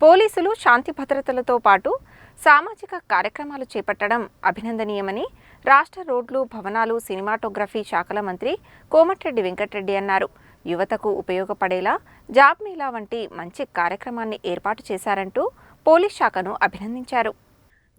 పోలీసులు శాంతి భద్రతలతో పాటు సామాజిక కార్యక్రమాలు చేపట్టడం అభినందనీయమని రాష్ట్ర రోడ్లు, భవనాలు, సినిమాటోగ్రఫీ శాఖల మంత్రి కోమటిరెడ్డి వెంకటరెడ్డి అన్నారు. యువతకు ఉపయోగపడేలా జాబ్ మేళా వంటి మంచి కార్యక్రమాన్ని ఏర్పాటు చేశారంటూ పోలీస్ శాఖను అభినందించారు.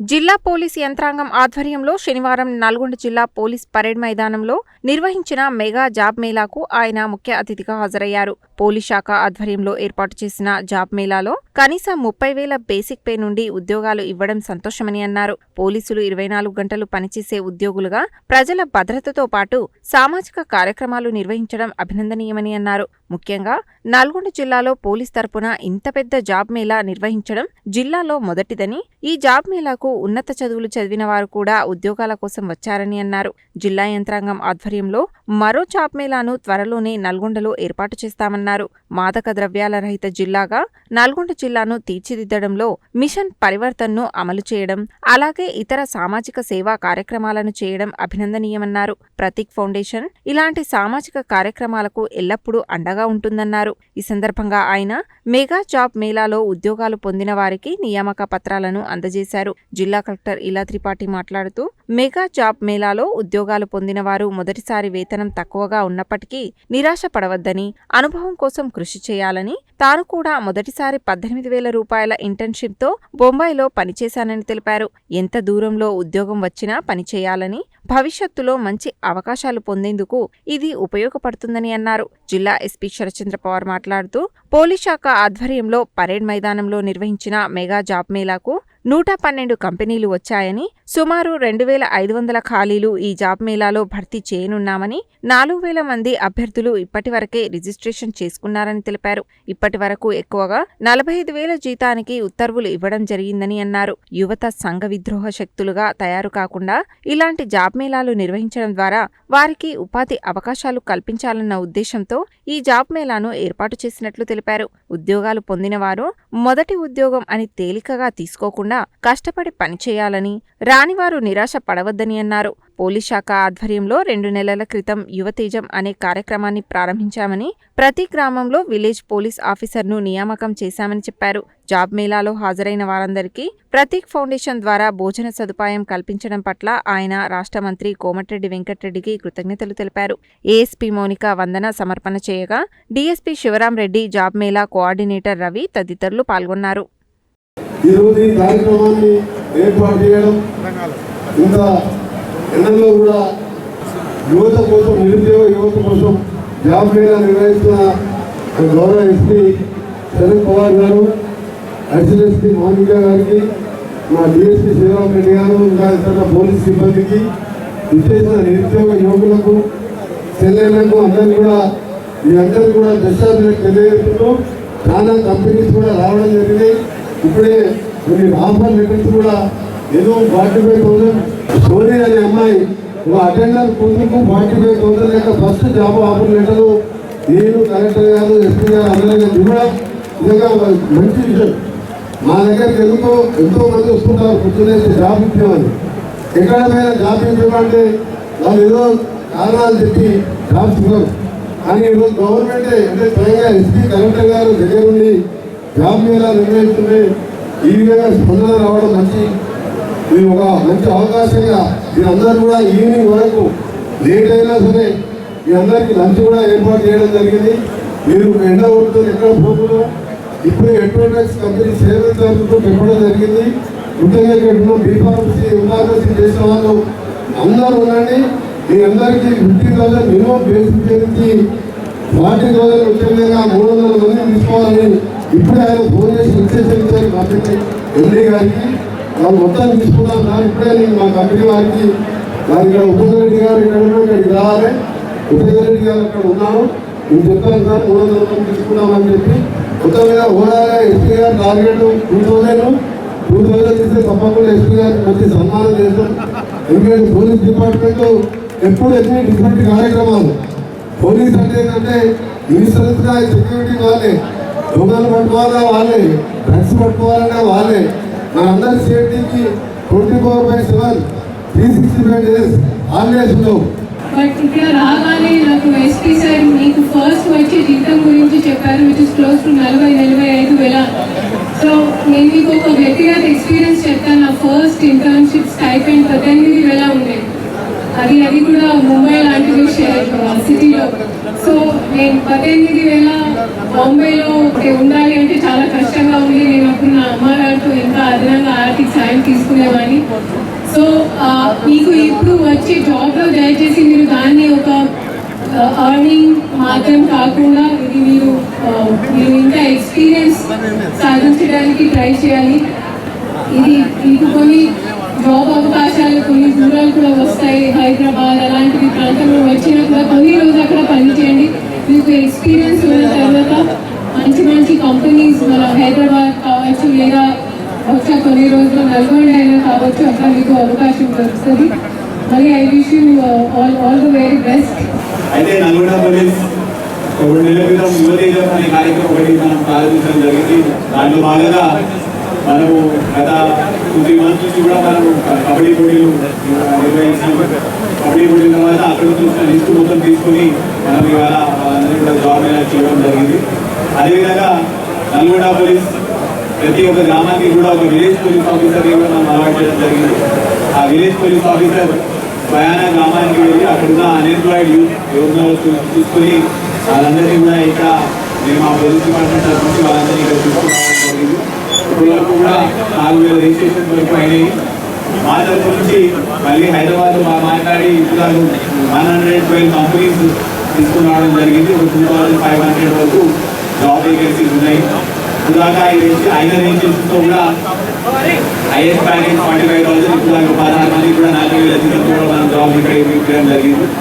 జిల్లా పోలీస్ యంత్రాంగం ఆధ్వర్యంలో శనివారం నల్గొండ జిల్లా పోలీస్ పరేడ్ మైదానంలో నిర్వహించిన మెగా జాబ్ మేళాకు ఆయన ముఖ్య అతిథిగా హాజరయ్యారు. పోలీస్ శాఖ ఆధ్వర్యంలో ఏర్పాటు చేసిన జాబ్ మేళాలో కనీసం 30,000 బేసిక్ పే నుండి ఉద్యోగాలు ఇవ్వడం సంతోషమని అన్నారు. పోలీసులు 24 గంటలు పనిచేసే ఉద్యోగులుగా ప్రజల భద్రతతో పాటు సామాజిక కార్యక్రమాలు నిర్వహించడం అభినందనీయమని అన్నారు. ముఖ్యంగా నల్గొండ జిల్లాలో పోలీస్ తరపున ఇంత పెద్ద జాబ్ మేళా నిర్వహించడం జిల్లాలో మొదటిదని, ఈ జాబ్ మేళాకు ఉన్నత చదువులు చదివిన వారు కూడా ఉద్యోగాల కోసం వచ్చారని అన్నారు. జిల్లా యంత్రాంగం ఆధ్వర్యంలో మరో జాబ్ మేళాను త్వరలోనే నల్గొండలో ఏర్పాటు చేస్తామన్నారు. మాదక ద్రవ్యాల రహిత జిల్లాగా నల్గొండ జిల్లాను తీర్చిదిద్దడంలో మిషన్ పరివర్తన్ను అమలు చేయడం, అలాగే ఇతర సామాజిక సేవా కార్యక్రమాలను చేయడం అభినందనీయమన్నారు. ప్రతీక్ ఫౌండేషన్ ఇలాంటి సామాజిక కార్యక్రమాలకు ఎల్లప్పుడూ అండగా ఉంటుందన్నారు. ఈ సందర్భంగా ఆయన మెగా జాబ్ మేళాలో ఉద్యోగాలు పొందిన వారికి నియామక పత్రాలను అందజేశారు. జిల్లా కలెక్టర్ ఇలా త్రిపాఠి మాట్లాడుతూ, మెగా జాబ్ మేళాలో ఉద్యోగాలు పొందిన వారు మొదటిసారి వేతనం తక్కువగా ఉన్నప్పటికీ నిరాశ పడవద్దని, అనుభవం కోసం కృషి చేయాలని, తాను కూడా మొదటిసారి 18,000 రూపాయల ఇంటర్న్షిప్తో బొంబాయిలో పనిచేశానని తెలిపారు. ఎంత దూరంలో ఉద్యోగం వచ్చినా పనిచేయాలని, భవిష్యత్తులో మంచి అవకాశాలు పొందేందుకు ఇది ఉపయోగపడుతుందని అన్నారు. జిల్లా ఎస్పీ శరత్చంద్ర పవార్ మాట్లాడుతూ, పోలీస్ శాఖ ఆధ్వర్యంలో పరేడ్ మైదానంలో నిర్వహించిన మెగా జాబ్ మేళాకు 112 కంపెనీలు వచ్చాయని, సుమారు 2,500 ఖాళీలు ఈ జాబ్ మేళాలో భర్తీ చేయనున్నామని, 4,000 మంది అభ్యర్థులు ఇప్పటివరకే రిజిస్ట్రేషన్ చేసుకున్నారని తెలిపారు. ఇప్పటి వరకు ఎక్కువగా 45,000 జీతానికి ఉత్తర్వులు ఇవ్వడం జరిగిందని అన్నారు. యువత సంఘ విద్రోహ శక్తులుగా తయారు కాకుండా ఇలాంటి జాబ్ మేళాలు నిర్వహించడం ద్వారా వారికి ఉపాధి అవకాశాలు కల్పించాలన్న ఉద్దేశంతో ఈ జాబ్ మేళాను ఏర్పాటు చేసినట్లు తెలిపారు. ఉద్యోగాలు పొందినవారు మొదటి ఉద్యోగం అని తేలికగా తీసుకోకుండా కష్టపడి పనిచేయాలని, రానివారు నిరాశ పడవద్దని అన్నారు. పోలీస్ శాఖ ఆధ్వర్యంలో 2 నెలల క్రితం యువతేజం అనే కార్యక్రమాన్ని ప్రారంభించామని, ప్రతి గ్రామంలో విలేజ్ పోలీస్ ఆఫీసర్ను నియామకం చేశామని చెప్పారు. జాబ్ మేళాలో హాజరైన వారందరికీ ప్రతీక్ ఫౌండేషన్ ద్వారా భోజన సదుపాయం కల్పించడం పట్ల ఆయన రాష్ట్ర మంత్రి కోమటిరెడ్డి వెంకటరెడ్డికి కృతజ్ఞతలు తెలిపారు. ఏఎస్పీ మౌనిక వందన సమర్పణ చేయగా, డీఎస్పీ శివరాం రెడ్డి, జాబ్ మేళా కోఆర్డినేటర్ రవి తదితరులు పాల్గొన్నారు. ఈరోజు ఈ కార్యక్రమాన్ని ఏర్పాటు చేయడం, ఇంత ఎండల్లో కూడా యువత కోసం, నిరుద్యోగ యువత కోసం జాబ్ మేళా నిర్వహిస్తున్న గౌరవ ఎస్పీ శరత్ పవార్ గారు, అడిషనల్ ఎస్పీ మౌనిక గారికి, మా డిఎస్పీ శ్రీరామ్ రెడ్డి గారు, ఇంకా ఇతర పోలీస్ సిబ్బందికి, విశేష నిరుద్యోగ యువకులకు, చెల్లెళ్లకు అందరికీ కూడా మీ అందరికీ కూడా దశాబ్దాలకు తెలియజేస్తూ చాలా కంపెనీస్ కూడా రావడం జరిగింది. ఇప్పుడే కొన్ని ఆఫర్ లెటర్స్ కూడా ఏదో 45,000 సోనీ అనే అమ్మాయి ఒక అటెండర్ కూతురుకు 45,000 లెక్క ఫస్ట్ జాబ్ ఆఫర్ లెటరు నేను, కలెక్టర్ గారు, ఎస్పీ గారు అందరికీ ఇవ్వడం నిజంగా మంచి విషయం. మా దగ్గరికి ఎంతో మంది వస్తుంటారు, కూర్చునేసి జాబ్ ఇచ్చామని. ఎక్కడ మీద జాబ్ ఇచ్చామంటే వాళ్ళు ఏదో కారణాలు చెప్పి జాబ్స్ ఇవ్వరు. కానీ ఈరోజు గవర్నమెంటే అంటే స్వయంగా ఎస్పీ, కలెక్టర్ గారు దగ్గర ఉండి జాబ్ మేళా నిర్వహిస్తుంటే ఈ విధంగా స్పందన రావడం ఇది ఒక మంచి అవకాశంగా మీరందరూ కూడా ఈవినింగ్ వరకు లేట్ అయినా సరే మీ అందరికీ లంచ్ కూడా ఏర్పాటు చేయడం జరిగింది. మీరు ఎండ కొడుతుంది ఎక్కడ పోకుండా ఇప్పుడు ఎలక్ట్రానిక్స్ కంపెనీ సేవలు జరుగుతూ చెప్పడం జరిగింది. ముఖ్యంగా ఇక్కడ బీఫార్మసీ, ఎంఆర్ఎస్సీ చేసిన వాళ్ళు అందరూ ఉండండి. మీ అందరికీ 50,000 మినిమం బేసిక్ నుంచి 40,000 వచ్చే విధంగా 300 మంది తీసుకోవాలని ఇప్పుడే ఆయన ఫోన్ చేసి ఇన్స్ట్రక్షన్ ఇచ్చారు కంపెనీ ఎండీ గారికి. వాళ్ళు మొత్తం తీసుకున్నాం సార్, ఇప్పుడే నేను మా కంపెనీ వారికి ఇక్కడ ఉపేంద్రెడ్డి గారు ఇక్కడికి రావాలి, ఉపేంద్రెడ్డి గారు అక్కడ ఉన్నారు, నేను చెప్పాను సార్ 300 మంది తీసుకున్నామని చెప్పి. మొత్తం మీద ఓడాలి ఎస్పీ గారు టార్గెట్ 2,000 ఇస్తే తప్పకుండా ఎస్పీ గారికి మంచి సన్మానం చేస్తాం. ఎందుకంటే పోలీస్ డిపార్ట్మెంట్ ఎప్పుడు ఎన్ని డిఫరెంట్ కార్యక్రమాలు. పోలీస్ అంటే ఏంటంటే ఇన్సూరెన్స్గా సెక్యూరిటీ వాళ్ళే, దొంగలు పట్టుకోవాలా వాళ్ళే, డ్రగ్స్ పట్టుకోవాలన్నా వాళ్ళే. మనందరి సేఫ్టీకి 24/7 365 days ఆల్వేస్ ఉండవు. బట్ ఇక్కడ రాగానే నాకు ఎస్పీ సార్ మీకు ఫస్ట్ వచ్చే జీతం గురించి చెప్పారు, which is close to 40,000-45,000. So నేను మీకు ఒక వ్యక్తిగత ఎక్స్పీరియన్స్ చెప్తాను. నా ఫస్ట్ ఇంటర్న్షిప్ స్టైపెండ్ 18,000 ఉండేది. అది కూడా ముంబై లాంటి సిటీలో. సో నేను 18,000 బాంబేలో ఉండాలి అంటే చాలా కష్టంగా ఉంది. నేను అప్పుడు నా అమ్మగారితో ఇంకా అదనంగా ఆర్థిక సాయం తీసుకునేవాడిని. సో మీకు ఇప్పుడు వచ్చే జాబ్లో దయచేసి మీరు దాన్ని ఒక అర్నింగ్ మాత్రం కాకుండా ఇది మీరు ఇంకా ఎక్స్పీరియన్స్ సాధించడానికి ట్రై చేయాలి. ఇది మీకు కొన్ని జాబ్ అవకాశాలు కొన్ని దూరాలు కూడా వస్తాయి. హైదరాబాద్ అలాంటివి ప్రాంతంలో వచ్చినా కూడా కొన్ని రోజులు అక్కడ పనిచేయండి. మీకు ఎక్స్పీరియన్స్ ఉన్న తర్వాత మంచి మంచి కంపెనీస్ మన హైదరాబాద్ కావచ్చు, లేదా బహుశా కొన్ని రోజులు నల్గొండ అయినా కావచ్చు, అక్కడ మీకు అవకాశం దొరుకుతుంది. మళ్ళీ I wish you all the very best. అయితే నల్గొండ పోలీస్ 2 నెలల క్రితం యువతేజం అనే కార్యక్రమం ఒకటి మనం ప్రారంభించడం జరిగింది. దాంట్లో భాగంగా మనము గత 2-3 మంత్స్ నుంచి కూడా మనము కబడ్డీ పోటీలు నిర్వహించాము. కబడ్డీ పోటీల తర్వాత అక్కడ చూసిన లిస్టు మొత్తం తీసుకొని మనం ఇవాళ అందరినీ కూడా జాబ్ చేయడం జరిగింది. అదేవిధంగా నల్గొండ పోలీస్ ప్రతి ఒక్క గ్రామానికి కూడా ఒక విలేజ్ పోలీస్ ఆఫీసర్ని కూడా మనం అలవాటు చేయడం జరిగింది. ఆ విలేజ్ పోలీస్ ఆఫీసర్ స్వయాన గ్రామానికి వెళ్ళి అక్కడున్న అన్ఎంప్లాయిడ్ యువకులను చూసుకొని వాళ్ళందరినీ కూడా ఇక్కడ మేము మా పోలీస్ డిపార్ట్మెంట్ తరఫు నుంచి వాళ్ళందరినీ ఇక్కడ చూసుకోవడం జరిగింది. ఇప్పటి వరకు కూడా 4,000 రిజిస్ట్రేషన్ వరకు అయినాయి. మా తరఫు నుంచి మళ్ళీ హైదరాబాద్ మాట్లాడి ఇప్పుడు 112 కంపెనీస్ తీసుకుని రావడం జరిగింది. ఒక 2,500 వరకు జాబ్ వేకెన్సీస్ ఉన్నాయి. ఇప్పుడు దాకా అయిన రిజిస్ట్రేషన్తో కూడా హైయెస్ట్ ప్యాకేజ్ 45,000. ఇప్పుడు దాకా 16 మంది కూడా 4,000 కూడా మనం జాబ్ ఇక్కడ ఇవ్వడం జరిగింది.